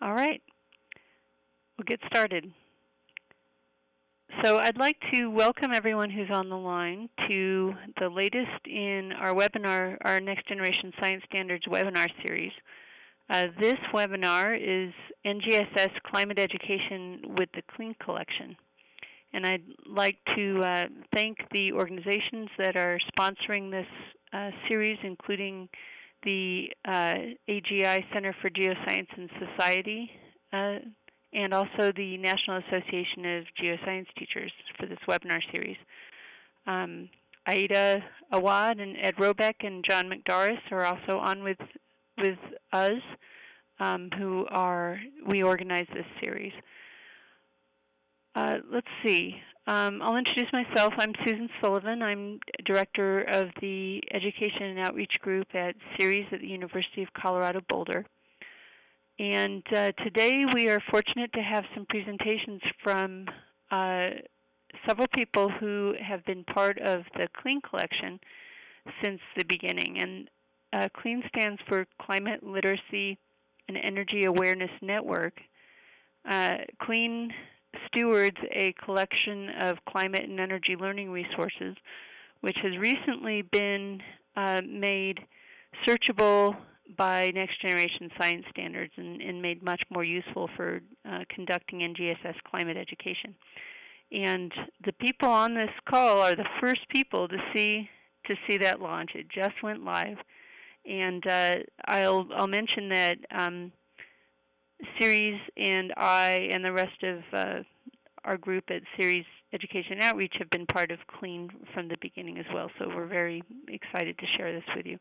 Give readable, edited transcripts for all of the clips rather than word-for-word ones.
All right, we'll get started. So I'd like to welcome everyone who's on the line to the latest in our webinar, our Next Generation Science Standards webinar series. This webinar is NGSS Climate Education with the CLEAN Collection. And I'd like to thank the organizations that are sponsoring this series, including the AGI Center for Geoscience and Society, and also the National Association of Geoscience Teachers for this webinar series. Aida Awad and Ed Robeck and John McDoris are also on with us, we organize this series. Let's see. I'll introduce myself. I'm Susan Sullivan. I'm Director of the Education and Outreach Group at CERES at the University of Colorado Boulder. And today we are fortunate to have some presentations from several people who have been part of the CLEAN collection since the beginning. And CLEAN stands for Climate Literacy and Energy Awareness Network. CLEAN stewards a collection of climate and energy learning resources, which has recently been made searchable by Next Generation Science Standards and made much more useful for conducting NGSS climate education. And the people on this call are the first people to see that launch. It just went live, and I'll mention that CERES and I and the rest of our group at CERES Education and Outreach have been part of CLEAN from the beginning as well, so we're very excited to share this with you.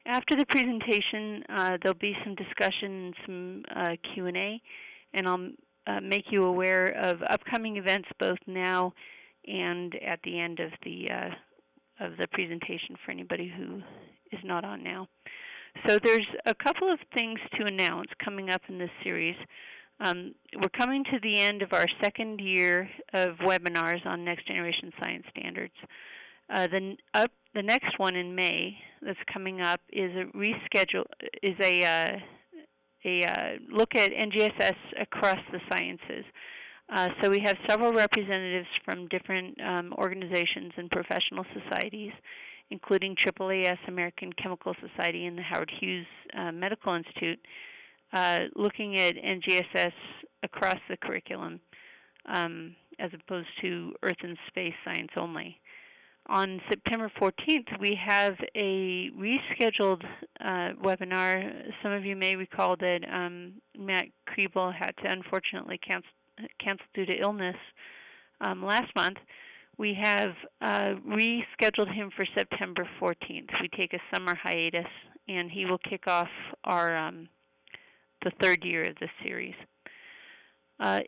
After the presentation, there'll be some discussion and some Q&A, and I'll make you aware of upcoming events both now and at the end of the presentation for anybody who is not on now. So there's a couple of things to announce coming up in this series. We're coming to the end of our second year of webinars on Next Generation Science Standards. The next one in May that's coming up is a look at NGSS across the sciences. So we have several representatives from different organizations and professional societies, including AAAS, American Chemical Society, and the Howard Hughes Medical Institute, looking at NGSS across the curriculum as opposed to Earth and Space Science only. On September 14th, we have a rescheduled webinar. Some of you may recall that Matt Kriebel had to unfortunately cancel due to illness last month. We have rescheduled him for September 14th. We take a summer hiatus, and he will kick off our the third year of this series.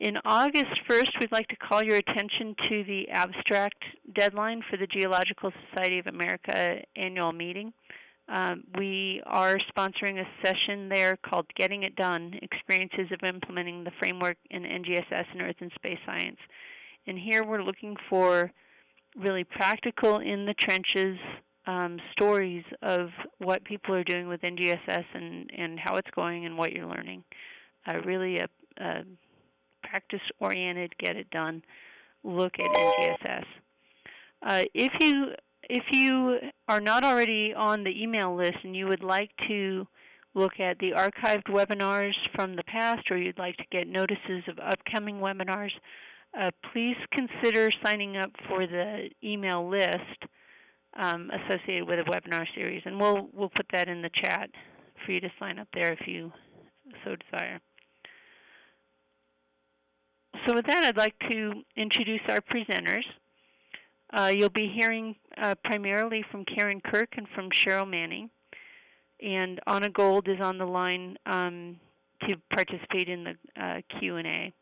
In August 1st, we'd like to call your attention to the abstract deadline for the Geological Society of America annual meeting. We are sponsoring a session there called Getting It Done, Experiences of Implementing the Framework in NGSS and Earth and Space Science. And here we're looking for really practical, in-the-trenches stories of what people are doing with NGSS and how it's going and what you're learning. Really a practice-oriented, get-it-done look at NGSS. If you are not already on the email list and you would like to look at the archived webinars from the past, or you'd like to get notices of upcoming webinars, please consider signing up for the email list associated with a webinar series. And we'll put that in the chat for you to sign up there if you so desire. So with that, I'd like to introduce our presenters. You'll be hearing primarily from Karen Kirk and from Cheryl Manning. And Anna Gold is on the line to participate in the Q&A.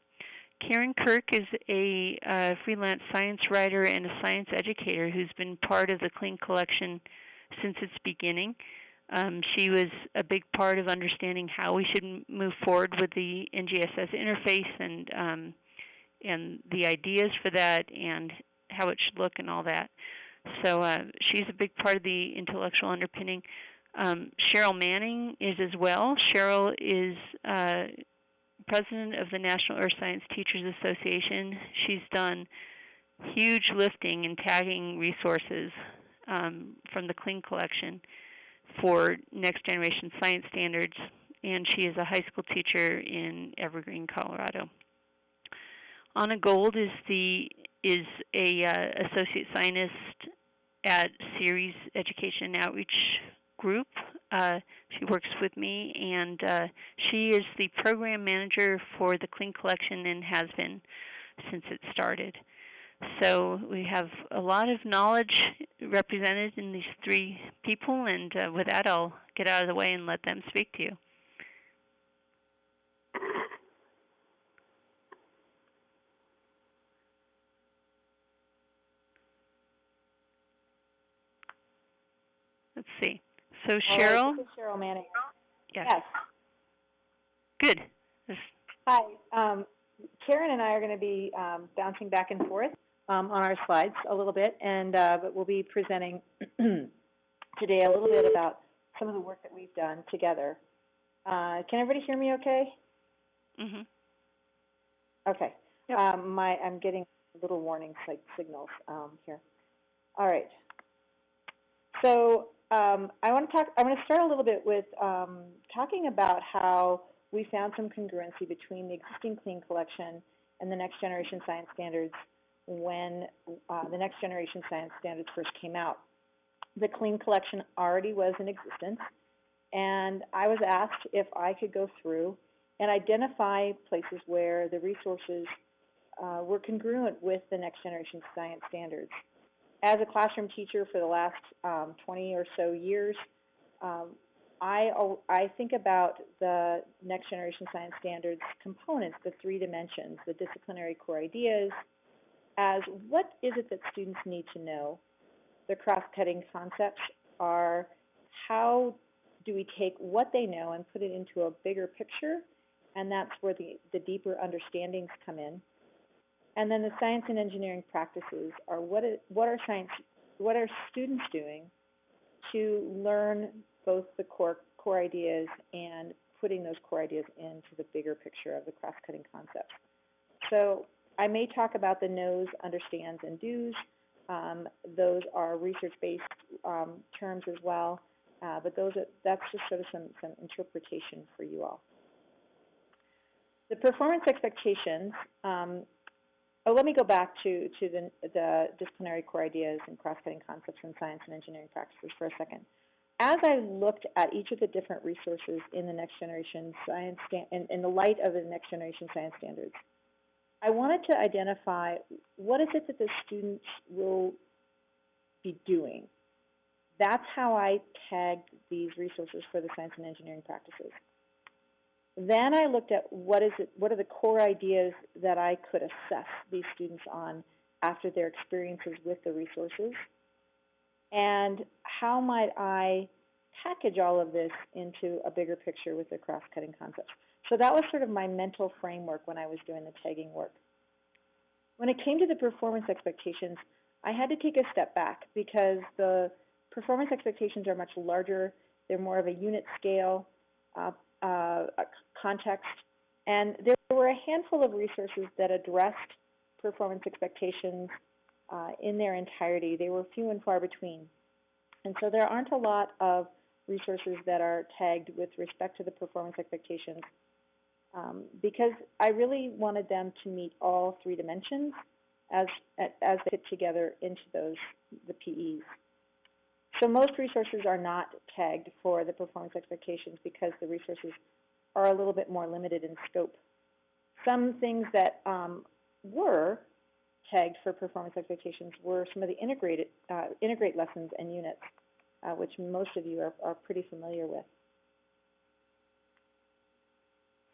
Karen Kirk is a freelance science writer and a science educator who's been part of the CLEAN collection since its beginning. She was a big part of understanding how we should move forward with the NGSS interface and the ideas for that and how it should look and all that. So she's a big part of the intellectual underpinning. Cheryl Manning is as well. Cheryl is president of the National Earth Science Teachers Association. She's done huge lifting and tagging resources from the CLEAN collection for next generation science standards, and she is a high school teacher in Evergreen, Colorado. Anna Gold is a associate scientist at Ceres Education and Outreach Group. She works with me, and she is the program manager for the CLEAN collection and has been since it started. So we have a lot of knowledge represented in these three people, and with that, I'll get out of the way and let them speak to you. Let's see. So Cheryl? This is Cheryl Manning. Yes. Yes. Good. Hi. Karen and I are going to be bouncing back and forth on our slides a little bit, and but we'll be presenting today a little bit about some of the work that we've done together. Can everybody hear me okay? Mm-hmm. Okay. Yep. I'm getting little warning signals here. All right. So I'm going to start a little bit with talking about how we found some congruency between the existing CLEAN collection and the next generation science standards when the next generation science standards first came out. The CLEAN collection already was in existence, and I was asked if I could go through and identify places where the resources were congruent with the next generation science standards. As a classroom teacher for the last 20 or so years, I think about the next generation science standards components, the three dimensions, the disciplinary core ideas, as what is it that students need to know. The cross-cutting concepts are how do we take what they know and put it into a bigger picture, and that's where the deeper understandings come in. And then the science and engineering practices are what are students doing to learn both the core ideas and putting those core ideas into the bigger picture of the cross-cutting concepts. So I may talk about the knows, understands, and do's. Those are research-based terms as well, but that's just sort of some interpretation for you all. The performance expectations. Let me go back to the disciplinary core ideas and cross-cutting concepts in science and engineering practices for a second. As I looked at each of the different resources in the next generation science in the light of the next generation science standards, I wanted to identify what is it that the students will be doing. That's how I tagged these resources for the science and engineering practices. Then I looked at what are the core ideas that I could assess these students on after their experiences with the resources, and how might I package all of this into a bigger picture with the cross-cutting concepts. So that was sort of my mental framework when I was doing the tagging work. When it came to the performance expectations, I had to take a step back because the performance expectations are much larger. They're more of a unit scale context, and there were a handful of resources that addressed performance expectations in their entirety. They were few and far between, and so there aren't a lot of resources that are tagged with respect to the performance expectations because I really wanted them to meet all three dimensions as they fit together into the PEs. So most resources are not tagged for the performance expectations because the resources are a little bit more limited in scope. Some things that were tagged for performance expectations were some of the integrate lessons and units, which most of you are pretty familiar with.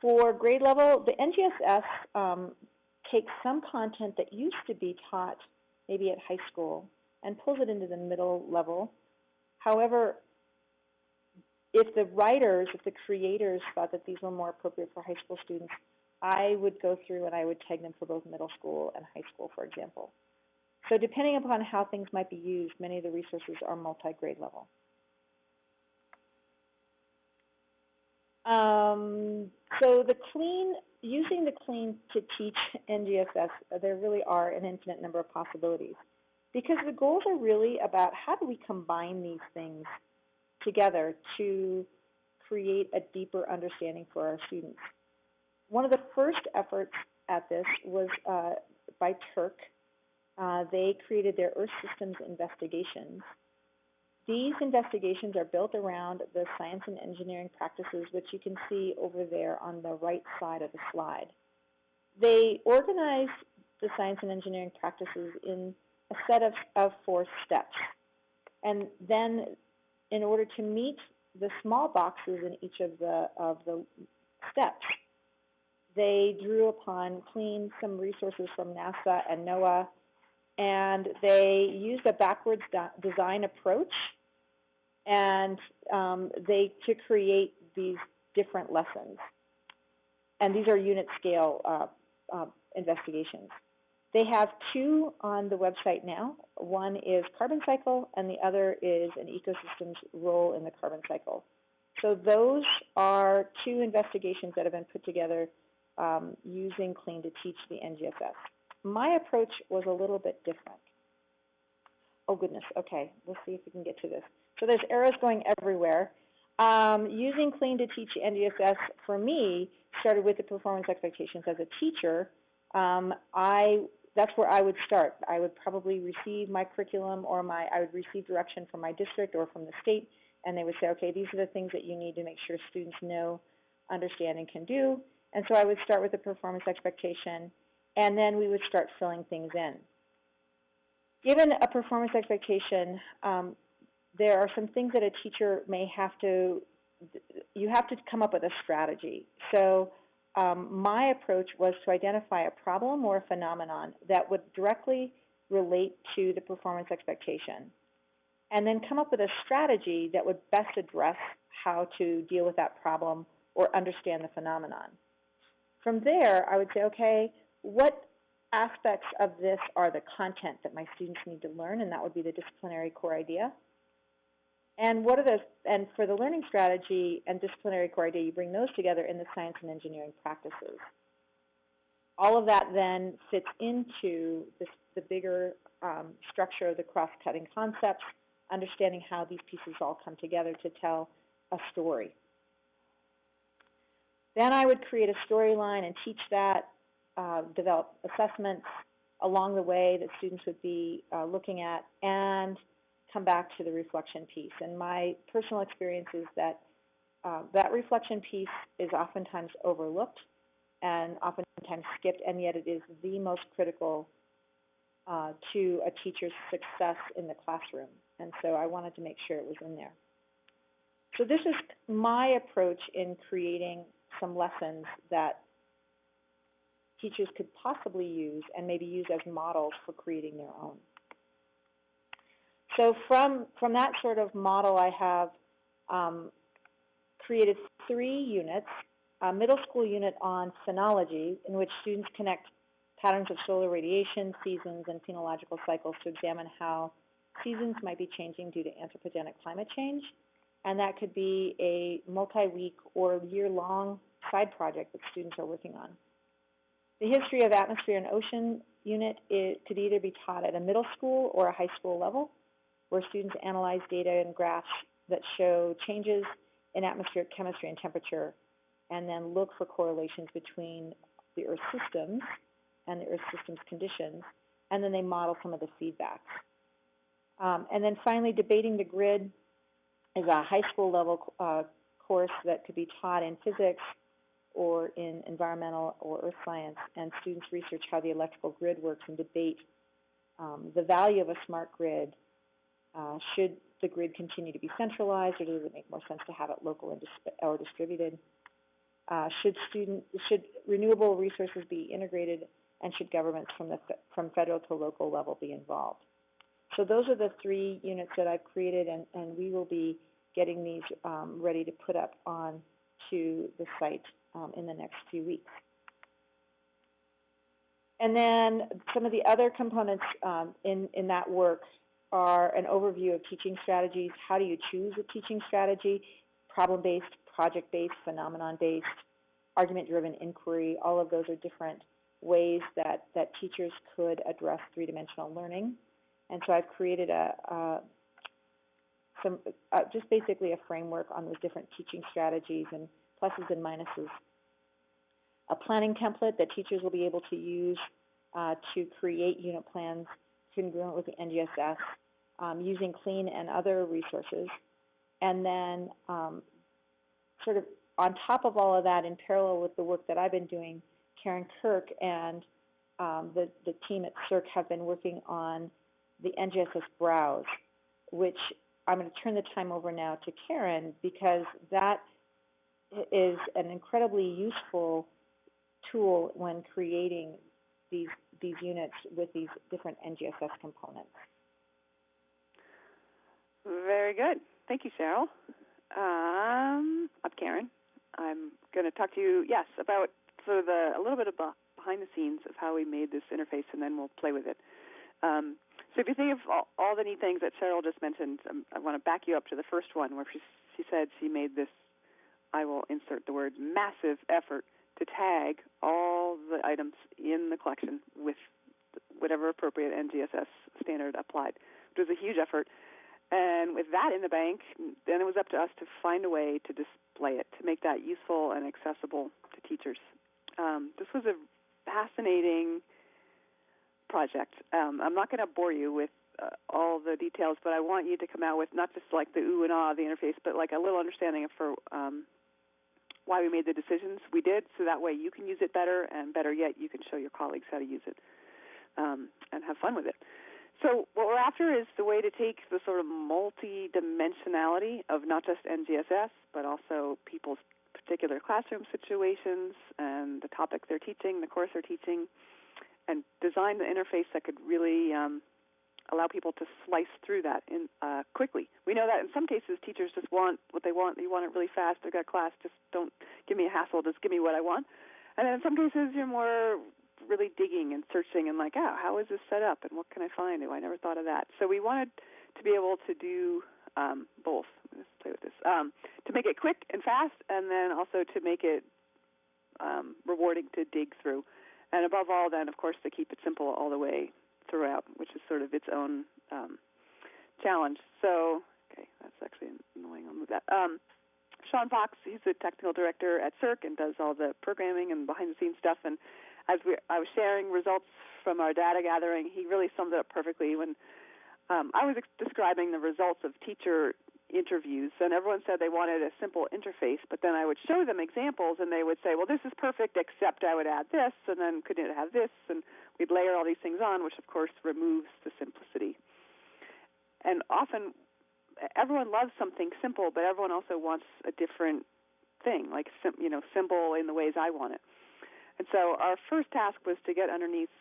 For grade level, the NGSS takes some content that used to be taught maybe at high school and pulls it into the middle level. However, if the writers, if the creators thought that these were more appropriate for high school students, I would go through and I would tag them for both middle school and high school, for example. So depending upon how things might be used, many of the resources are multi-grade level. So using the CLEAN to teach NGSS, there really are an infinite number of possibilities, because the goals are really about how do we combine these things together to create a deeper understanding for our students. One of the first efforts at this was by Turk. They created their Earth Systems investigations. These investigations are built around the science and engineering practices, which you can see over there on the right side of the slide. They organize the science and engineering practices in a set of 4 steps. And then in order to meet the small boxes in each of the steps, they drew upon CLEAN, some resources from NASA and NOAA, and they used a backwards design approach and to create these different lessons. And these are unit scale investigations. They have 2 on the website now. One is carbon cycle, and the other is an ecosystem's role in the carbon cycle. So those are 2 investigations that have been put together using CLEAN to teach the NGSS. My approach was a little bit different. Oh goodness, okay, let's see if we can get to this. So there's arrows going everywhere. Using CLEAN to teach NGSS, for me, started with the performance expectations. As a teacher, that's where I would start. I would probably receive my curriculum, or I would receive direction from my district or from the state, and they would say, okay, these are the things that you need to make sure students know, understand, and can do. And so I would start with the performance expectation, and then we would start filling things in. Given a performance expectation, there are some things that a teacher may have to, you have to come up with a strategy. So my approach was to identify a problem or a phenomenon that would directly relate to the performance expectation, and then come up with a strategy that would best address how to deal with that problem or understand the phenomenon. From there, I would say, okay, what aspects of this are the content that my students need to learn, and that would be the disciplinary core idea. And what are those? And for the learning strategy and disciplinary core idea, you bring those together in the science and engineering practices. All of that then fits into the bigger structure of the cross-cutting concepts, understanding how these pieces all come together to tell a story. Then I would create a storyline and teach that, develop assessments along the way that students would be looking at, and come back to the reflection piece. And my personal experience is that that reflection piece is oftentimes overlooked and oftentimes skipped, and yet it is the most critical to a teacher's success in the classroom. And so I wanted to make sure it was in there. So this is my approach in creating some lessons that teachers could possibly use and maybe use as models for creating their own. So from that sort of model, I have created 3 units, a middle school unit on phenology, in which students connect patterns of solar radiation, seasons, and phenological cycles to examine how seasons might be changing due to anthropogenic climate change. And that could be a multi-week or year-long side project that students are working on. The history of atmosphere and ocean unit, it could either be taught at a middle school or a high school level, where students analyze data and graphs that show changes in atmospheric chemistry and temperature, and then look for correlations between the Earth systems and the Earth systems conditions, and then they model some of the feedbacks. And then finally, debating the grid is a high school level course that could be taught in physics or in environmental or earth science, and students research how the electrical grid works and debate the value of a smart grid. Should the grid continue to be centralized, or does it make more sense to have it local or distributed? Should renewable resources be integrated, and should governments from federal to local level be involved? So those are the 3 units that I've created, and we will be getting these ready to put up on to the site in the next few weeks. And then some of the other components in that work are an overview of teaching strategies. How do you choose a teaching strategy? Problem-based, project-based, phenomenon-based, argument-driven inquiry. All of those are different ways that teachers could address three-dimensional learning. And so I've created just basically a framework on those different teaching strategies and pluses and minuses. A planning template that teachers will be able to use to create unit plans congruent with the NGSS using CLEAN and other resources. And then sort of on top of all of that, in parallel with the work that I've been doing, Karen Kirk and the team at CERC have been working on the NGSS Browse, which I'm going to turn the time over now to Karen, because that is an incredibly useful tool when creating these units with these different NGSS components. Very good. Thank you, Cheryl. I'm Karen. I'm going to talk to you, about sort of a little bit of behind the scenes of how we made this interface, and then we'll play with it. So if you think of all the neat things that Cheryl just mentioned, I want to back you up to the first one where she said she made this, I will insert the word, massive effort to tag all the items in the collection with whatever appropriate NGSS standard applied, which was a huge effort. And with that in the bank, then it was up to us to find a way to display it, to make that useful and accessible to teachers. This was a fascinating project. I'm not going to bore you with all the details, but I want you to come out with not just like the ooh and ah of the interface, but like a little understanding of why we made the decisions we did, so that way you can use it better, and better yet, you can show your colleagues how to use it and have fun with it. So what we're after is the way to take the sort of multi-dimensionality of not just NGSS, but also people's particular classroom situations and the topic they're teaching, the course they're teaching, and design the interface that could really allow people to slice through that quickly. We know that in some cases teachers just want what they want. They want it really fast. They've got class. Just don't give me a hassle. Just give me what I want. And then in some cases you're more really digging and searching and like, how is this set up and what can I find? Oh, I never thought of that. So we wanted to be able to do both. Let's play with this. To make it quick and fast, and then also to make it rewarding to dig through. And above all, then, of course, to keep it simple all the way throughout, which is sort of its own challenge. So, okay, that's actually annoying. I'll move that. Sean Fox, he's the technical director at CERC and does all the programming and behind-the-scenes stuff. And as I was sharing results from our data gathering, he really summed it up perfectly when I was describing the results of teacher interviews, and everyone said they wanted a simple interface, but then I would show them examples, and they would say, well, this is perfect, except I would add this, and then couldn't it have this, and we'd layer all these things on, which, of course, removes the simplicity. And often, everyone loves something simple, but everyone also wants a different thing, like, simple in the ways I want it. And so our first task was to get underneath,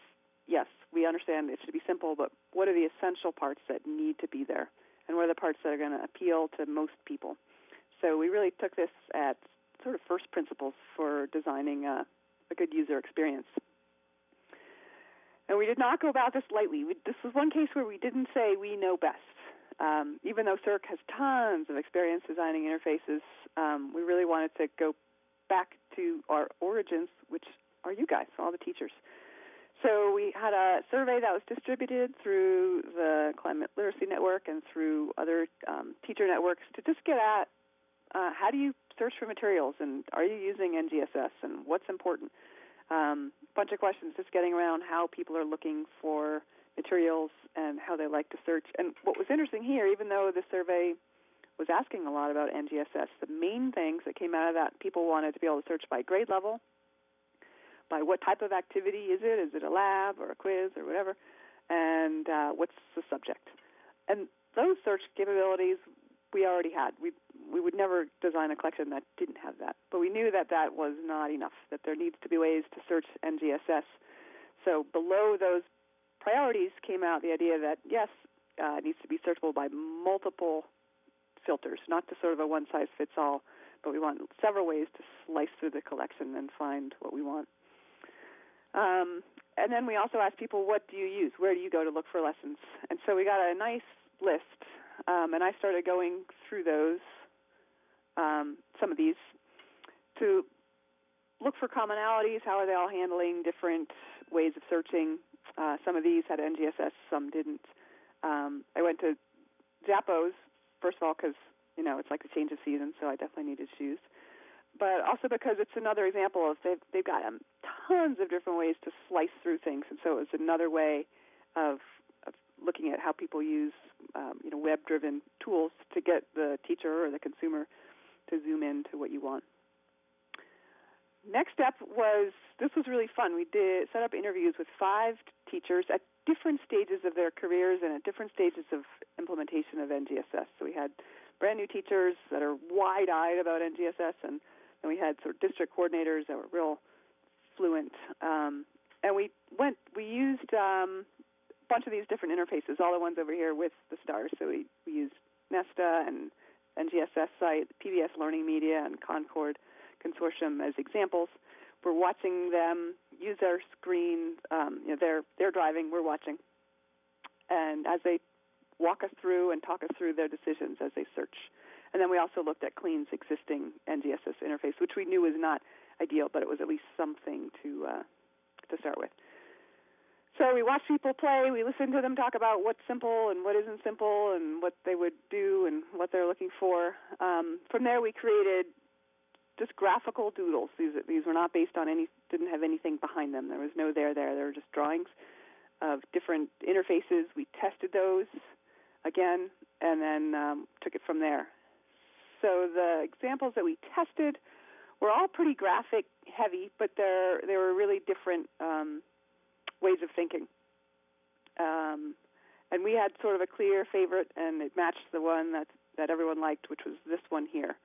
yes, we understand it should be simple, but what are the essential parts that need to be there? And what are the parts that are going to appeal to most people? So we really took this at sort of first principles for designing a good user experience. And we did not go about this lightly. This was one case where we didn't say we know best. Even though CERC has tons of experience designing interfaces, we really wanted to go back to our origins, which are you guys, all the teachers. So we had a survey that was distributed through the Climate Literacy Network and through other teacher networks to just get at how do you search for materials, and are you using NGSS, and what's important? Bunch of questions just getting around how people are looking for materials and how they like to search. And what was interesting here, even though the survey was asking a lot about NGSS, the main things that came out of that, people wanted to be able to search by grade level, by what type of activity is it? Is it a lab or a quiz or whatever? And what's the subject? And those search capabilities we already had. We would never design a collection that didn't have that. But we knew that that was not enough, that there needs to be ways to search NGSS. So below those priorities came out the idea that, yes, it needs to be searchable by multiple filters, not just sort of a one-size-fits-all, but we want several ways to slice through the collection and find what we want. And then we also asked people, what do you use? Where do you go to look for lessons? And so we got a nice list, and I started going through those some of these to look for commonalities. How are they all handling different ways of searching? Some of these had NGSS, some didn't. I went to Zappos, first of all, because, it's like the change of season, so I definitely needed shoes. But also because it's another example of they've got tons of different ways to slice through things, and so it was another way of looking at how people use web-driven tools to get the teacher or the consumer to zoom in to what you want. Next step was, this was really fun. We set up interviews with 5 teachers at different stages of their careers and at different stages of implementation of NGSS. So we had brand new teachers that are wide-eyed about NGSS, and then we had sort of district coordinators that were real fluent. And we used a bunch of these different interfaces, all the ones over here with the stars. So we used Nesta and NGSS site, PBS Learning Media, and Concord Consortium as examples. We're watching them use their screen. They're driving, we're watching. And as they walk us through and talk us through their decisions as they search. And then we also looked at CLEAN's existing NGSS interface, which we knew was not ideal, but it was at least something to start with. So we watched people play. We listened to them talk about what's simple and what isn't simple and what they would do and what they're looking for. From there, we created just graphical doodles. These were not based on didn't have anything behind them. There was no there. They were just drawings of different interfaces. We tested those again and then took it from there. So the examples that we tested were all pretty graphic heavy, but they were really different ways of thinking. And we had sort of a clear favorite, and it matched the one that everyone liked, which was this one here,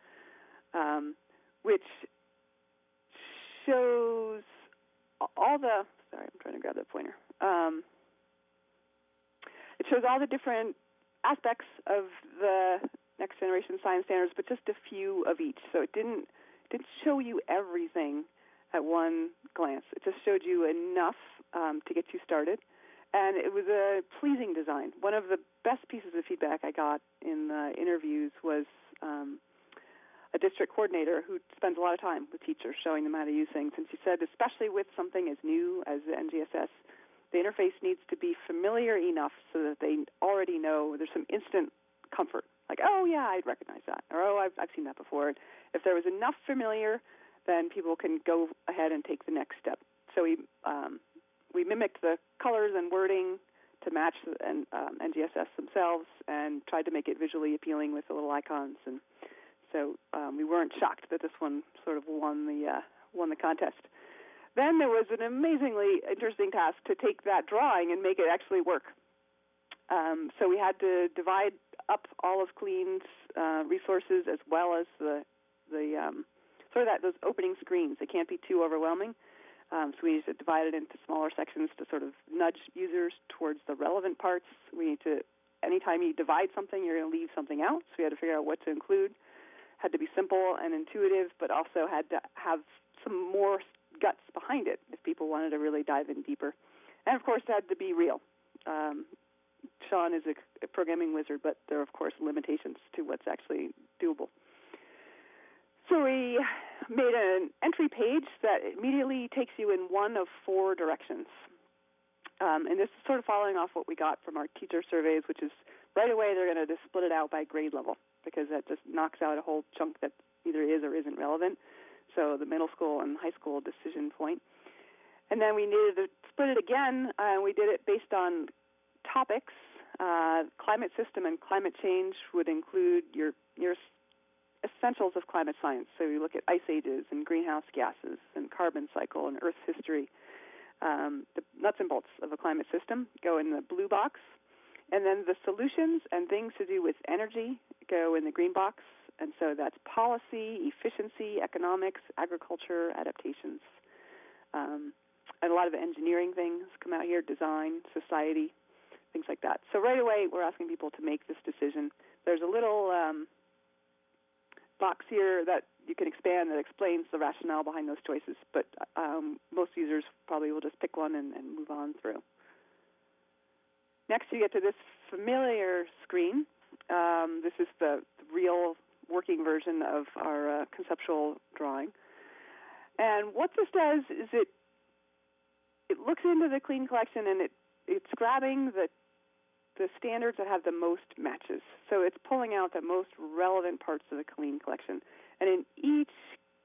which shows all the, sorry, I'm trying to grab the pointer. It shows all the different aspects of the next generation science standards, but just a few of each. So it didn't show you everything at one glance. It just showed you enough to get you started. And it was a pleasing design. One of the best pieces of feedback I got in the interviews was a district coordinator who spends a lot of time with teachers showing them how to use things. And she said, especially with something as new as the NGSS, the interface needs to be familiar enough so that they already know there's some instant comfort. Like, oh, yeah, I'd recognize that. Or, oh, I've seen that before. If there was enough familiar, then people can go ahead and take the next step. So we mimicked the colors and wording to match NGSS themselves and tried to make it visually appealing with the little icons. And so we weren't shocked that this one sort of won the contest. Then there was an amazingly interesting task to take that drawing and make it actually work. So we had to divide up all of CLEAN's resources as well as the those opening screens. They can't be too overwhelming. So we need to divide it into smaller sections to sort of nudge users towards the relevant parts. We need to, anytime you divide something, you're going to leave something out. So we had to figure out what to include. Had to be simple and intuitive, but also had to have some more guts behind it if people wanted to really dive in deeper. And, of course, it had to be real. Sean is a programming wizard, but there are, of course, limitations to what's actually doable. So we made an entry page that immediately takes you in one of 4 directions. And this is sort of following off what we got from our teacher surveys, which is right away they're going to just split it out by grade level because that just knocks out a whole chunk that either is or isn't relevant. So the middle school and high school decision point. And then we needed to split it again, and we did it based on topics. Climate system and climate change would include your essentials of climate science. So you look at ice ages and greenhouse gases and carbon cycle and Earth's history. The nuts and bolts of a climate system go in the blue box. And then the solutions and things to do with energy go in the green box. And so that's policy, efficiency, economics, agriculture, adaptations. And a lot of engineering things come out here, design, society, things like that. So right away, we're asking people to make this decision. There's a little box here that you can expand that explains the rationale behind those choices, but most users probably will just pick one and move on through. Next, you get to this familiar screen. This is the real working version of our conceptual drawing. And what this does is it looks into the CLEAN collection, and it's grabbing the standards that have the most matches. So it's pulling out the most relevant parts of the CLEAN collection. And in each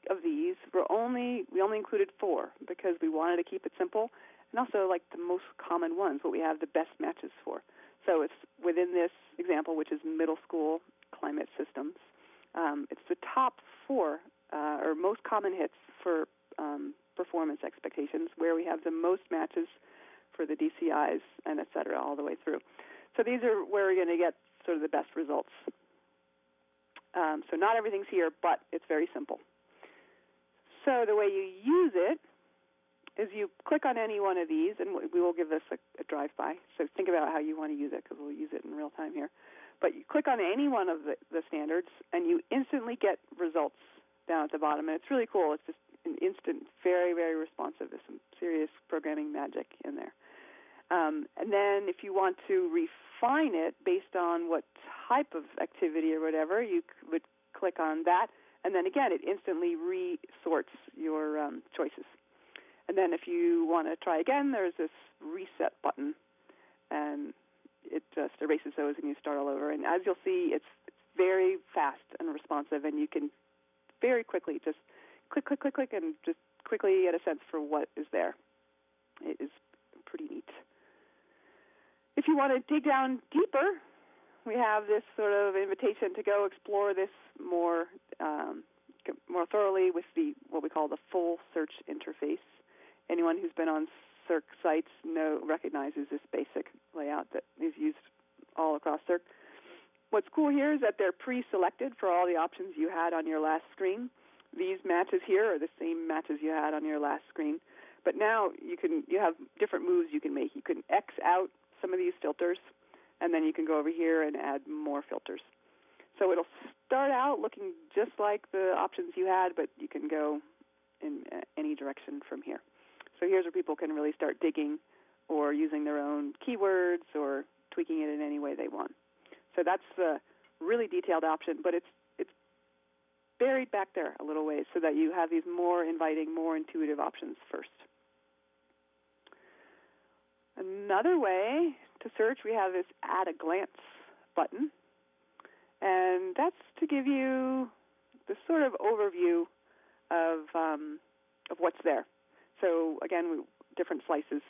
of these, we only included 4 because we wanted to keep it simple, and also like the most common ones, what we have the best matches for. So it's within this example, which is middle school climate systems. It's the top 4 or most common hits for performance expectations, where we have the most matches for the DCIs and et cetera all the way through. So these are where we're going to get sort of the best results. So not everything's here, but it's very simple. So the way you use it is you click on any one of these, and we will give this a drive-by. So think about how you want to use it, because we'll use it in real time here. But you click on any one of the standards, and you instantly get results down at the bottom. And it's really cool. It's just an instant, very, very responsive. There's some serious programming magic in there. And then if you want to refine it based on what type of activity or whatever, you would click on that. And then, again, it instantly resorts your choices. And then if you want to try again, there's this reset button, and it just erases those and you start all over. And as you'll see, it's very fast and responsive, and you can very quickly just click, click, click, click, and just quickly get a sense for what is there. It is pretty neat. If you want to dig down deeper, we have this sort of invitation to go explore this more thoroughly with what we call the full search interface. Anyone who's been on CERC sites recognizes this basic layout that is used all across CERC. What's cool here is that they're pre-selected for all the options you had on your last screen. These matches here are the same matches you had on your last screen. But now you have different moves you can make. You can X out some of these filters, and then you can go over here and add more filters. So it'll start out looking just like the options you had, but you can go in any direction from here. So here's where people can really start digging or using their own keywords or tweaking it in any way they want. So that's the really detailed option, but it's buried back there a little ways so that you have these more inviting, more intuitive options first. Another way to search, we have this At a Glance button, and that's to give you the sort of overview of what's there. So again, different slices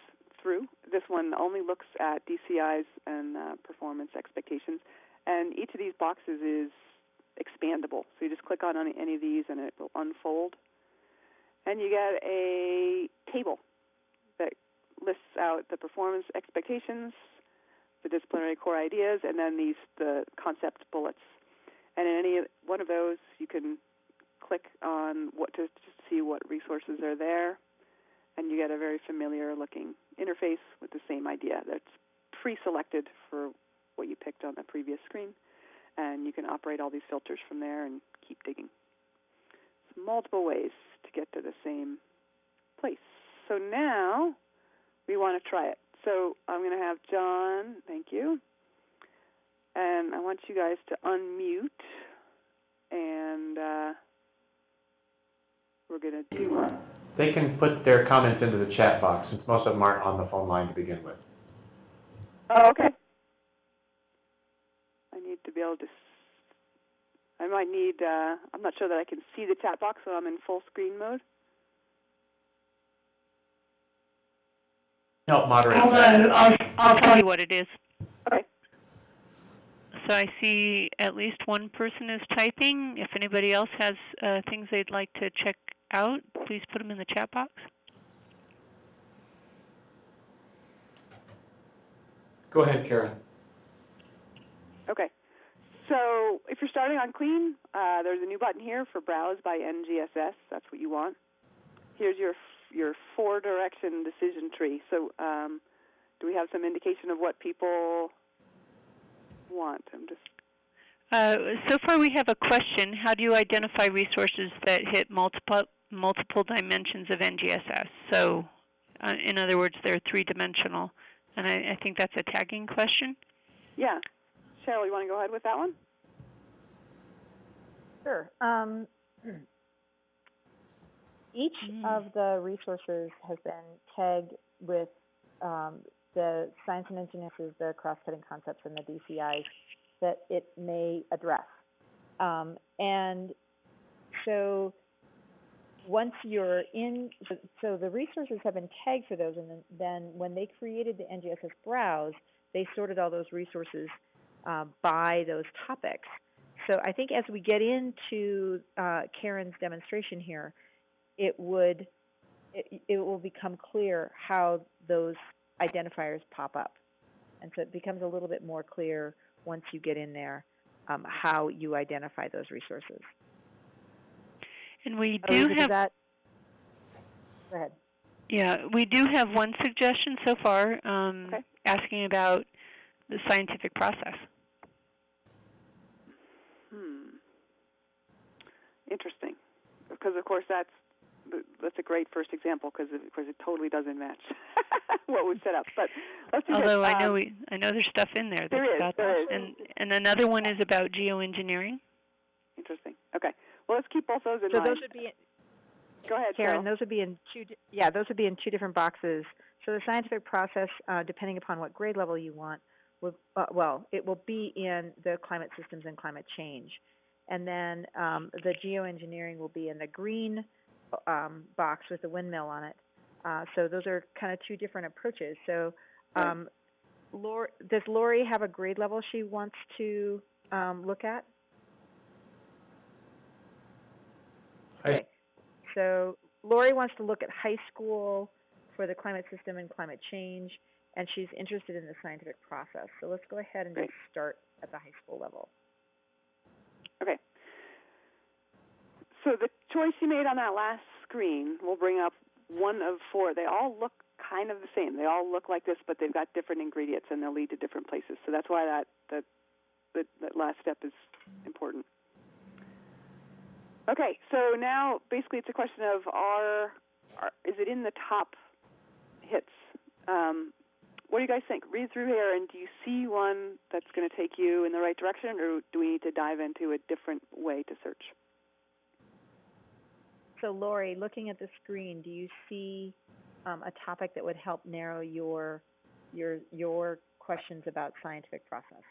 through. This one only looks at DCIs and performance expectations, and each of these boxes is expandable. So you just click on any of these, and it will unfold, and you get a table that lists out the performance expectations, the disciplinary core ideas, and then the concept bullets. And in any one of those, you can click on to see what resources are there, and you get a very familiar-looking interface with the same idea that's pre-selected for what you picked on the previous screen, and you can operate all these filters from there and keep digging. There's multiple ways to get to the same place. So now we want to try it. So I'm going to have John, thank you, and I want you guys to unmute, and we're going to do one. They can put their comments into the chat box, since most of them aren't on the phone line to begin with. Oh, okay. I need to be able to, I might need, I'm not sure that I can see the chat box, so I'm in full screen mode. Help moderate that. I'll tell you what it is. Okay. So I see at least one person is typing. If anybody else has things they'd like to check out, please put them in the chat box. Go ahead, Karen. Okay. So if you're starting on CLEAN, there's a new button here for Browse by NGSS. That's what you want. Here's your 4-direction decision tree. So do we have some indication of what people want? So far we have a question. How do you identify resources that hit multiple dimensions of NGSS? So in other words, they're 3-dimensional. And I think that's a tagging question. Yeah. Cheryl, you want to go ahead with that one? Sure. Each of the resources has been tagged with the science and engineering, the cross-cutting concepts, and the DCIs that it may address. And so once you're in, so the resources have been tagged for those, and then when they created the NGSS browse, they sorted all those resources by those topics. So I think as we get into Karen's demonstration here, it will become clear how those identifiers pop up. And so it becomes a little bit more clear once you get in there how you identify those resources. And we do have... Go ahead. Yeah, we do have one suggestion so far, asking about the scientific process. Interesting. Because, of course, that's a great first example, because, of course, it totally doesn't match what we've set up. But let's do Although this. I know there's stuff in there. There is. And another one is about geoengineering. Interesting. Okay. Well, let's keep both those in mind. So those would be... Go ahead, Karen, Cheryl. those would be in two different boxes. So the scientific process, depending upon what grade level you want, it will be in the climate systems and climate change. And then the geoengineering will be in the green box with the windmill on it. So those are kind of two different approaches. So does Lori have a grade level she wants to look at? Okay. So Lori wants to look at high school for the climate system and climate change, and she's interested in the scientific process. So let's go ahead and just start at the high school level. Okay. So the choice you made on that last screen will bring up one of four. They all look kind of the same. They all look like this, but they've got different ingredients, and they'll lead to different places. So that's why that last step is important. Okay, so now basically it's a question of is it in the top hits? What do you guys think? Read through here, and do you see one that's going to take you in the right direction, or do we need to dive into a different way to search? So Lori, looking at the screen, do you see a topic that would help narrow your questions about scientific process?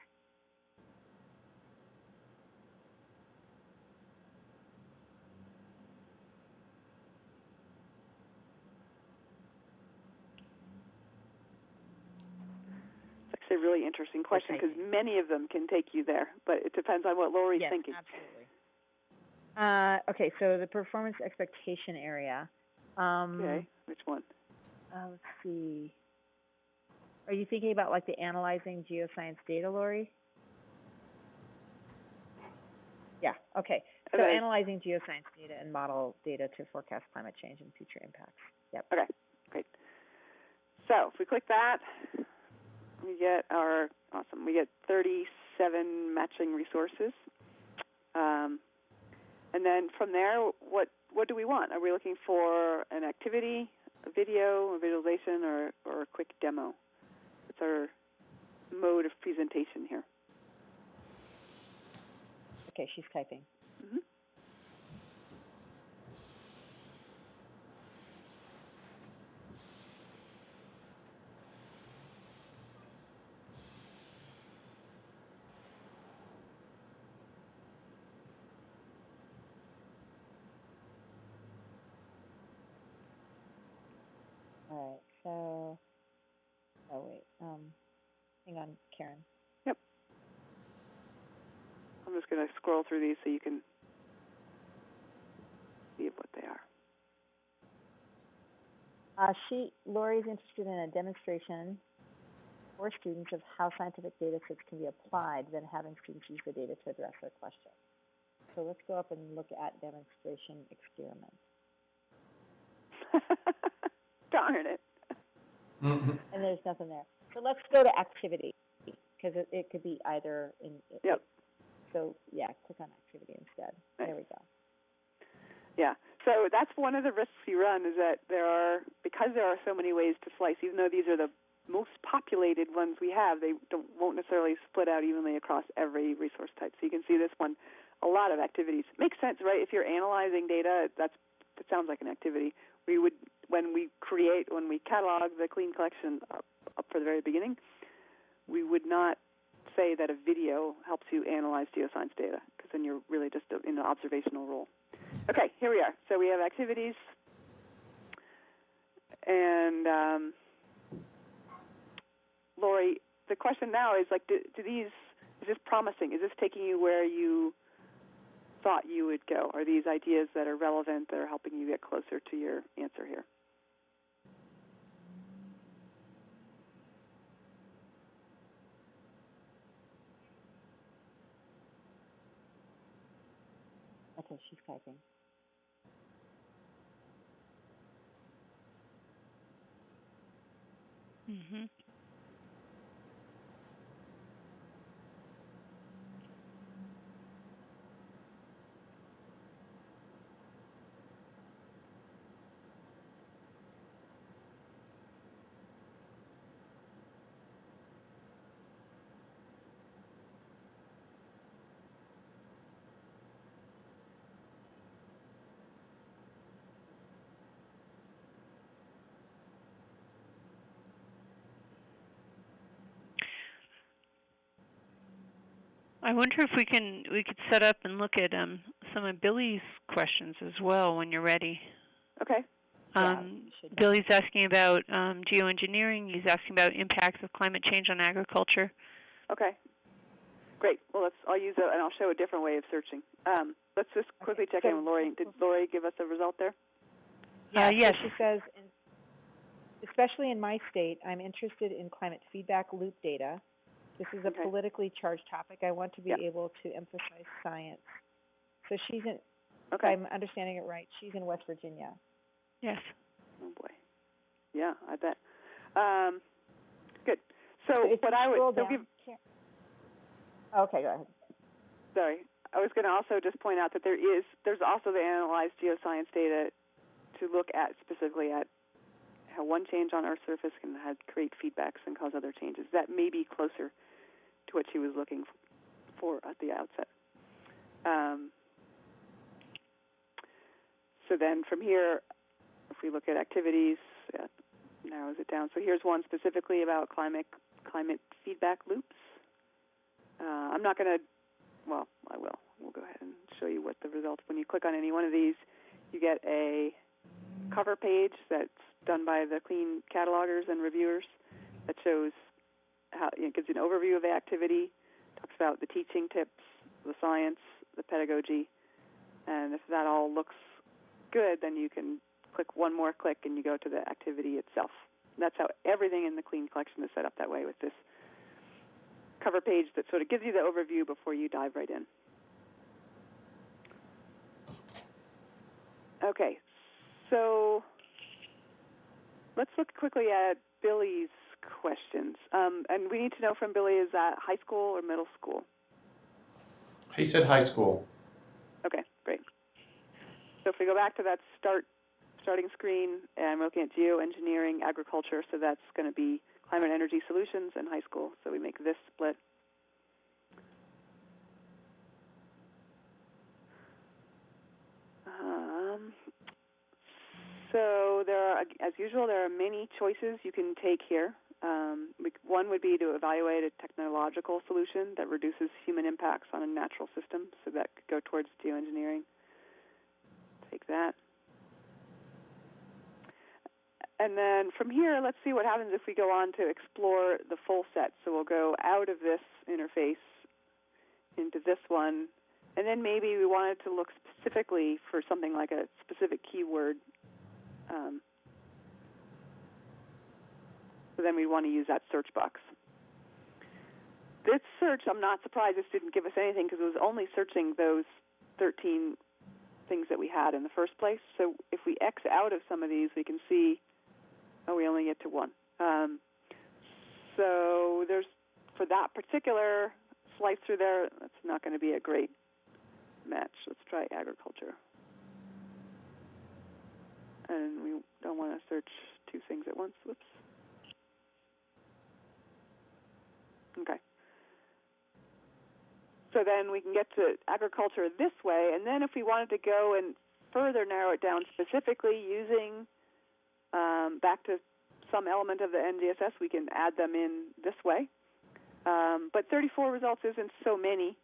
It's a really interesting question, because many of them can take you there, but it depends on what Lori's thinking. Yes, absolutely. Okay, so the performance expectation area. Okay, which one? Let's see. Are you thinking about like the analyzing geoscience data, Lori? Yeah, okay. So analyzing geoscience data and model data to forecast climate change and future impacts. Yep. Okay, great. So if we click that, we get we get 37 matching resources. And then from there, what do we want? Are we looking for an activity, a video, a visualization, or a quick demo? What's our mode of presentation here? Okay, she's typing. Mm-hmm. All right, so, hang on, Karen. Yep. I'm just going to scroll through these so you can see what they are. Lori's interested in a demonstration for students of how scientific data sets can be applied, then having students use the data to address their question. So let's go up and look at demonstration experiment. Darn it. Mm-hmm. And there's nothing there. So let's go to activity, because it could be either in. Yep. So yeah, click on activity instead. Nice. There we go. Yeah. So that's one of the risks you run, is that because there are so many ways to slice, even though these are the most populated ones we have, they won't necessarily split out evenly across every resource type. So you can see this one a lot of activities. Makes sense, right? If you're analyzing data, that sounds like an activity. We would, when we catalog the CLEAN collection up for the very beginning, we would not say that a video helps you analyze geoscience data, because then you're really just in an observational role. Okay, here we are. So we have activities, and Lori, the question now is, like, is this promising? Is this taking you where you thought you would go? Are these ideas that are relevant, that are helping you get closer to your answer here? Okay, she's typing. Mm-hmm. I wonder if we could set up and look at some of Billy's questions as well when you're ready. Okay. Billy's asking about geoengineering. He's asking about impacts of climate change on agriculture. Okay. Great. Well, I'll use and I'll show a different way of searching. Let's just quickly check in with Lori. Did Lori give us a result there? Yes. So she says, especially in my state, I'm interested in climate feedback loop data. This is a politically charged topic. I want to be able to emphasize science. So she's in, if I'm understanding it right, she's in West Virginia. Yes. Oh, boy. Yeah, I bet. Good. So what I would... Okay, go ahead. Sorry. I was going to also just point out that there's also the analyzed geoscience data to look at specifically at how one change on Earth's surface can create feedbacks and cause other changes. That may be closer to what she was looking for at the outset. So then from here, if we look at activities, that narrows it down. So here's one specifically about climate feedback loops. I'm not going to, well, I will. We'll go ahead and show you what the results. When you click on any one of these, you get a cover page that's done by the CLEAN catalogers and reviewers that shows how it gives you an overview of the activity, talks about the teaching tips, the science, the pedagogy, and if that all looks good, then you can click one more click and you go to the activity itself. And that's how everything in the CLEAN collection is set up that way, with this cover page that sort of gives you the overview before you dive right in. Okay, so let's look quickly at Billy's questions. And we need to know from Billy, is that high school or middle school? He said high school. Okay, great. So if we go back to that starting screen, and we're looking at geoengineering, agriculture, so that's going to be climate energy solutions and high school. So we make this split. So there are, as usual, there are many choices you can take here. One would be to evaluate a technological solution that reduces human impacts on a natural system, so that could go towards geoengineering. Take that. And then from here, let's see what happens if we go on to explore the full set. So we'll go out of this interface into this one, and then maybe we wanted to look specifically for something like a specific keyword. So then we want to use that search box. This search, I'm not surprised this didn't give us anything, because it was only searching those 13 things that we had in the first place. So if we X out of some of these, we can see, we only get to one. So there's, for that particular slice through there, that's not going to be a great match. Let's try agriculture. And we don't want to search two things at once. Whoops. Okay. So then we can get to agriculture this way, and then if we wanted to go and further narrow it down specifically using back to some element of the NGSS, we can add them in this way. But 34 results isn't so many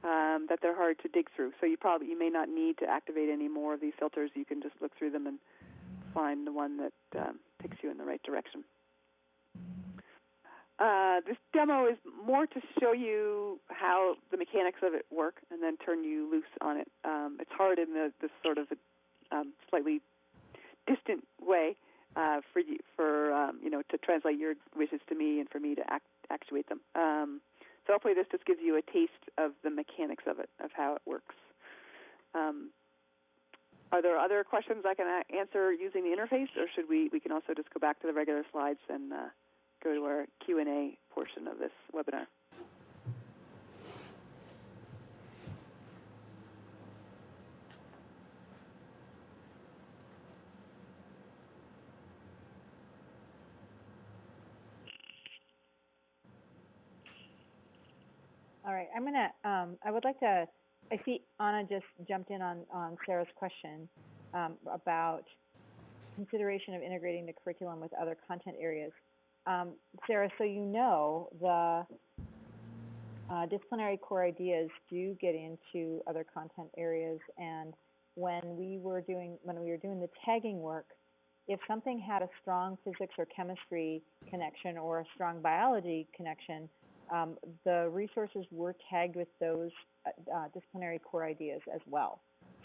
that they're hard to dig through. So you may not need to activate any more of these filters. You can just look through them and find the one that takes you in the right direction. This demo is more to show you how the mechanics of it work and then turn you loose on it. It's hard in this sort of slightly distant way for you, to translate your wishes to me and for me to actuate them. So hopefully this just gives you a taste of the mechanics of it, of how it works. Are there other questions I can answer using the interface, or should we can also just go back to the regular slides and go to our Q&A portion of this webinar? All right, I would like to, I see Anna just jumped in on Sarah's question about consideration of integrating the curriculum with other content areas. Sarah, so you know the disciplinary core ideas do get into other content areas, and when we were doing the tagging work, if something had a strong physics or chemistry connection or a strong biology connection, the resources were tagged with those disciplinary core ideas as well.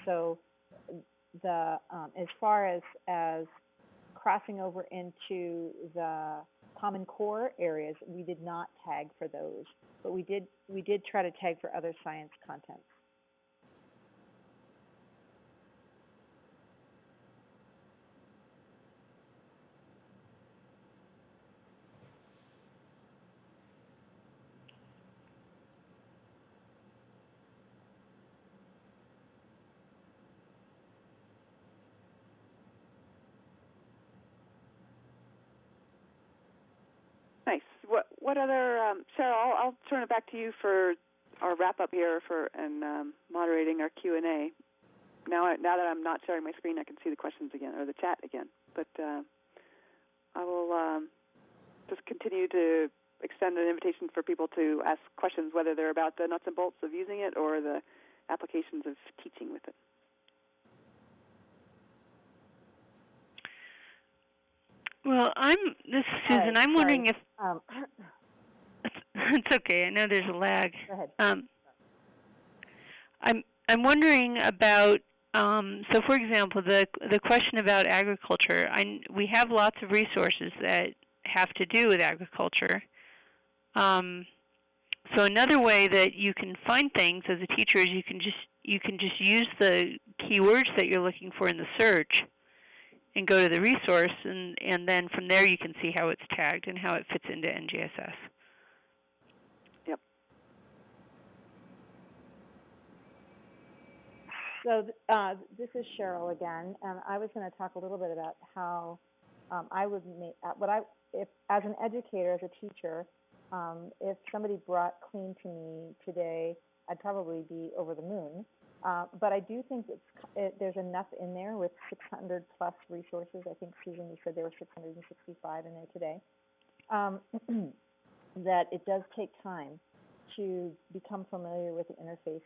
So as far as crossing over into the common core areas, we did not tag for those, but we did try to tag for other science content. Nice. What other, Sarah, I'll turn it back to you for our wrap-up here and moderating our Q&A. Now that I'm not sharing my screen, I can see the questions again, or the chat again. But I will just continue to extend an invitation for people to ask questions, whether they're about the nuts and bolts of using it or the applications of teaching with it. Well, this is Susan. I'm wondering if it's okay. I know there's a lag. Go ahead. I'm wondering about so, for example, the question about agriculture. We have lots of resources that have to do with agriculture. So another way that you can find things as a teacher is you can just use the keywords that you're looking for in the search and go to the resource, and then from there you can see how it's tagged and how it fits into NGSS. Yep. So this is Cheryl again, and I was going to talk a little bit about how I would make if as an educator, as a teacher, if somebody brought CLEAN to me today, I'd probably be over the moon. But I do think there's enough in there with 600 plus resources. I think, Susan, you said there were 665 in there today, that it does take time to become familiar with the interface.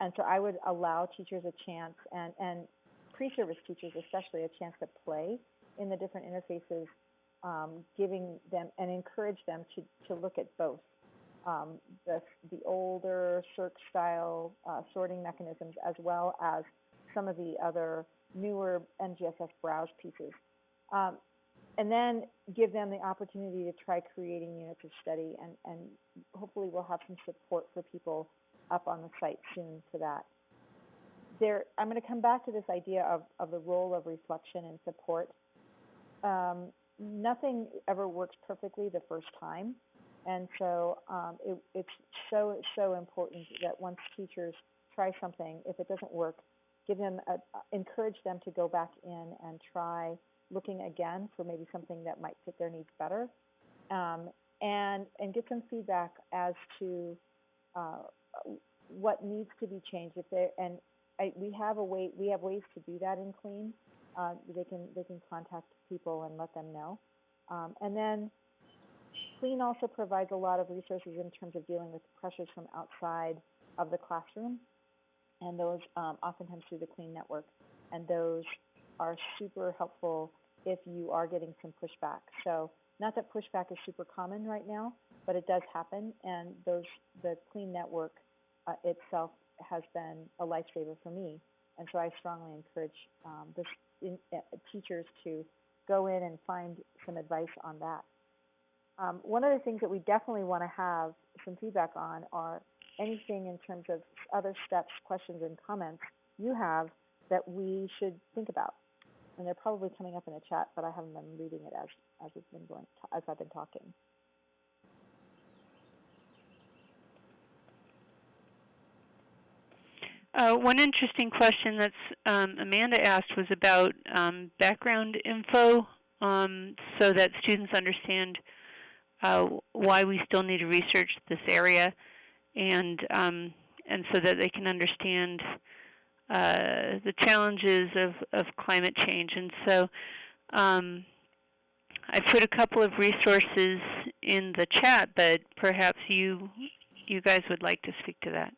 And so I would allow teachers a chance, and pre-service teachers especially, a chance to play in the different interfaces, giving them and encourage them to look at both. The older search-style sorting mechanisms, as well as some of the other newer NGSS browse pieces. And then give them the opportunity to try creating units of study, and hopefully we'll have some support for people up on the site soon for that. I'm going to come back to this idea of the role of reflection and support. Nothing ever works perfectly the first time. And so it's so important that once teachers try something, if it doesn't work, encourage them to go back in and try looking again for maybe something that might fit their needs better, and get some feedback as to what needs to be changed. We have ways to do that in CLEAN. They can contact people and let them know. And then CLEAN also provides a lot of resources in terms of dealing with pressures from outside of the classroom, and those oftentimes through the CLEAN network. And those are super helpful if you are getting some pushback. So not that pushback is super common right now, but it does happen, and the CLEAN network itself has been a lifesaver for me. And so I strongly encourage teachers to go in and find some advice on that. One of the things that we definitely want to have some feedback on are anything in terms of other steps, questions, and comments you have that we should think about. And they're probably coming up in the chat, but I haven't been reading it as I've been talking. One interesting question that's Amanda asked was about background info, so that students understand why we still need to research this area, and so that they can understand the challenges of climate change. And so I put a couple of resources in the chat, but perhaps you guys would like to speak to that.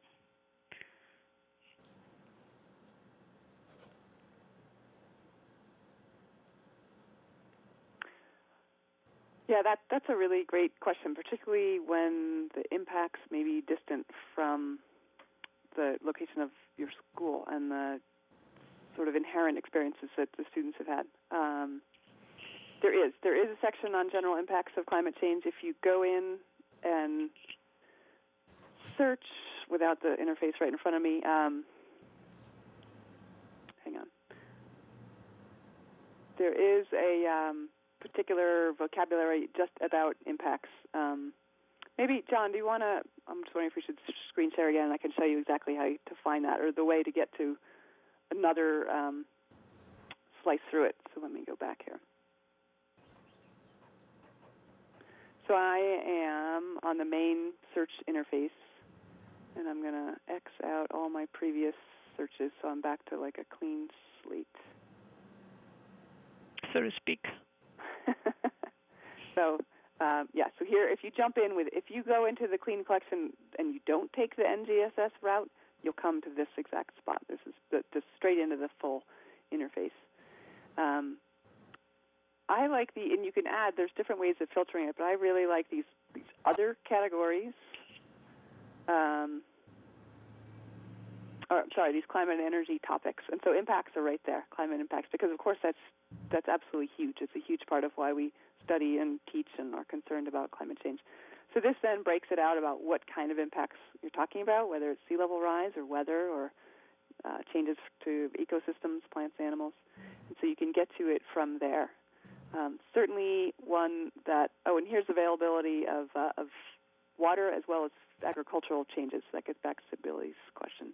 Yeah, that's a really great question, particularly when the impacts may be distant from the location of your school and the sort of inherent experiences that the students have had. There is a section on general impacts of climate change. If you go in and search without the interface right in front of me, hang on. There is a particular vocabulary just about impacts. Maybe, John, do you want to, I'm just wondering if we should screen share again, and I can show you exactly how to find that, or the way to get to another slice through it. So let me go back here. So I am on the main search interface, and I'm going to X out all my previous searches, so I'm back to like a clean slate, so to speak. So, so here, if you jump in if you go into the CLEAN collection and you don't take the NGSS route, you'll come to this exact spot. This is just straight into the full interface. I like and you can add, there's different ways of filtering it, but I really like these other categories. These climate and energy topics. And so impacts are right there, climate impacts, because of course that's absolutely huge. It's a huge part of why we study and teach and are concerned about climate change. So this then breaks it out about what kind of impacts you're talking about, whether it's sea level rise or weather or changes to ecosystems, plants, animals. And so you can get to it from there. Certainly one that, and here's availability of water as well as agricultural changes. That gets back to Billy's question.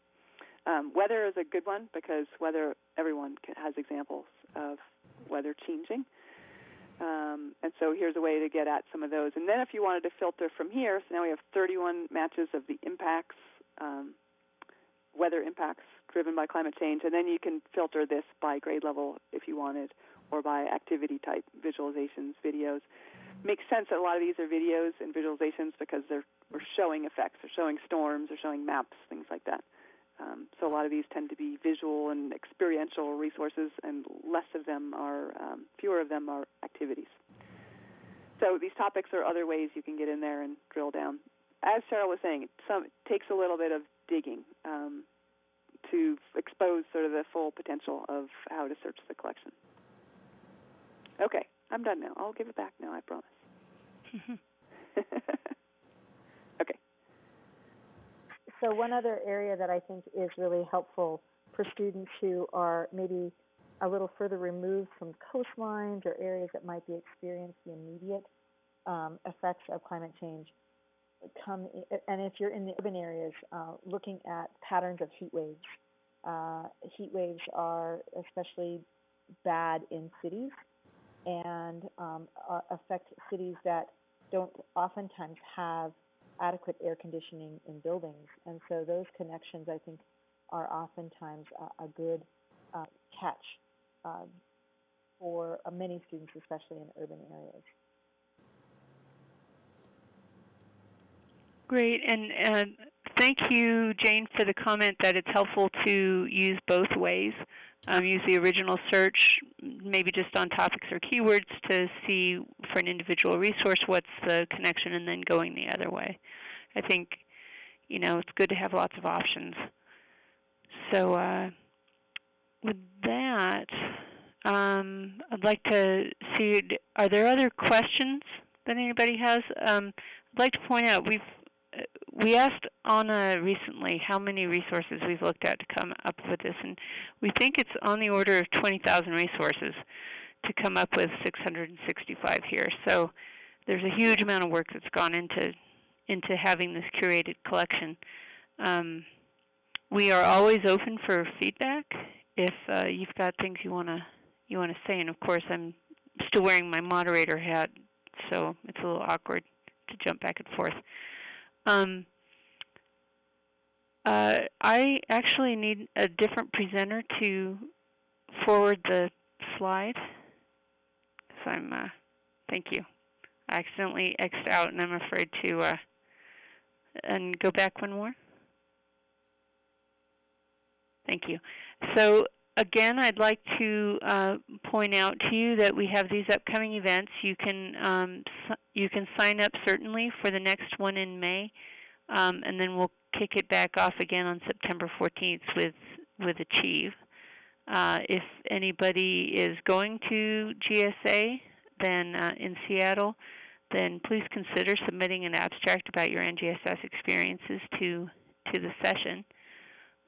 Weather is a good one because everyone has examples of weather changing. And so here's a way to get at some of those. And then if you wanted to filter from here, so now we have 31 matches of the impacts, weather impacts driven by climate change, and then you can filter this by grade level if you wanted, or by activity type, visualizations, videos. Makes sense that a lot of these are videos and visualizations because we're showing effects, they're showing storms, they're showing maps, things like that. So a lot of these tend to be visual and experiential resources, and fewer of them are activities. So these topics are other ways you can get in there and drill down. As Cheryl was saying, it takes a little bit of digging to expose sort of the full potential of how to search the collection. Okay, I'm done now. I'll give it back now, I promise. Okay. So one other area that I think is really helpful for students who are maybe a little further removed from coastlines or areas that might be experiencing the immediate effects of climate change, and if you're in the urban areas, looking at patterns of heat waves. Heat waves are especially bad in cities and affect cities that don't oftentimes have adequate air conditioning in buildings. And so those connections, I think, are oftentimes a good catch for many students, especially in urban areas. Great, and thank you, Jane, for the comment that it's helpful to use both ways. Use the original search, maybe just on topics or keywords, to see for an individual resource what's the connection, and then going the other way. I think, it's good to have lots of options. So with that, I'd like to see, are there other questions that anybody has? I'd like to point out, we asked Anna recently how many resources we've looked at to come up with this, and we think it's on the order of 20,000 resources to come up with 665 here. So there's a huge amount of work that's gone into having this curated collection. We are always open for feedback if you've got things you want to say, and of course I'm still wearing my moderator hat, so it's a little awkward to jump back and forth. I actually need a different presenter to forward the slide. So thank you. I accidentally X'd out, and I'm afraid to, and go back one more. Thank you. So again, I'd like to point out to you that we have these upcoming events. You can sign up certainly for the next one in May, and then we'll kick it back off again on September 14th with Achieve. If anybody is going to GSA, then in Seattle, then please consider submitting an abstract about your NGSS experiences to the session.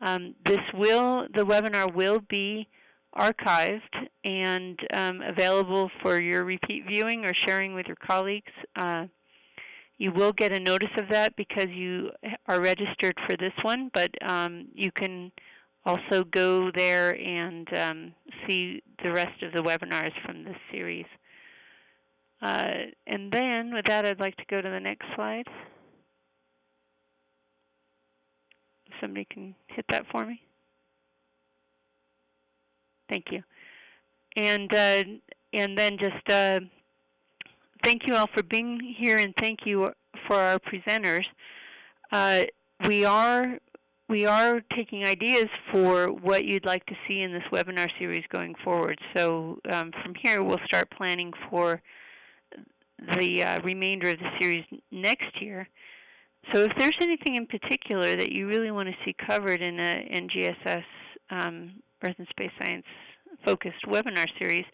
The webinar will be archived and available for your repeat viewing or sharing with your colleagues. You will get a notice of that because you are registered for this one, but you can also go there and see the rest of the webinars from this series. And then, with that, I'd like to go to the next slide. If somebody can hit that for me. Thank you. And then just thank you all for being here, and thank you for our presenters. We are taking ideas for what you'd like to see in this webinar series going forward. So from here, we'll start planning for the remainder of the series next year. So if there's anything in particular that you really want to see covered in a NGSS Earth and Space Science focused webinar series,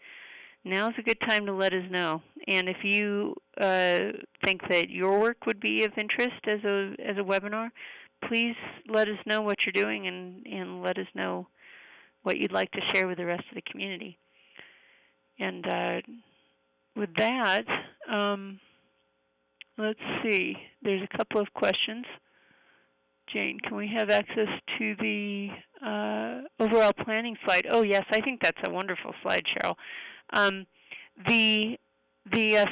now's a good time to let us know. And if you think that your work would be of interest as a webinar, please let us know what you're doing and let us know what you'd like to share with the rest of the community. And with that, let's see. There's a couple of questions. Jane, can we have access to the overall planning slide? Oh, yes, I think that's a wonderful slide, Cheryl. The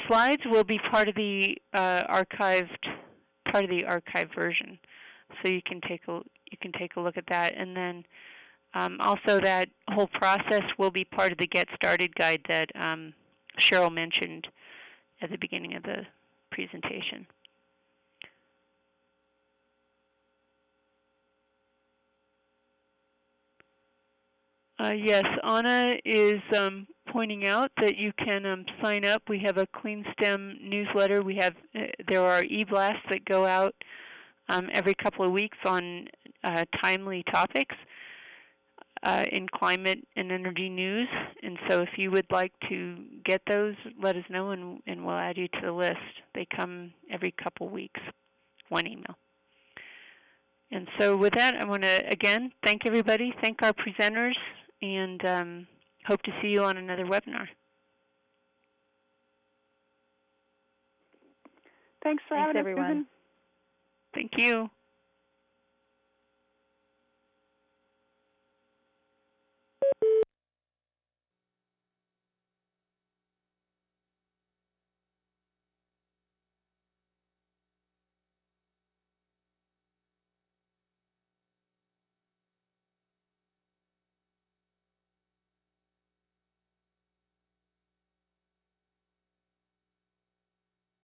slides will be part of the archived version, so you can take a look at that. And then also that whole process will be part of the Get Started guide that Cheryl mentioned at the beginning of the presentation. Yes, Anna is pointing out that you can sign up. We have a Clean STEM newsletter. There are e-blasts that go out every couple of weeks on timely topics in climate and energy news. And so if you would like to get those, let us know, and we'll add you to the list. They come every couple of weeks, one email. And so with that, I want to, again, thank everybody, thank our presenters, and hope to see you on another webinar. Thanks for having us, everyone. Susan. Thank you.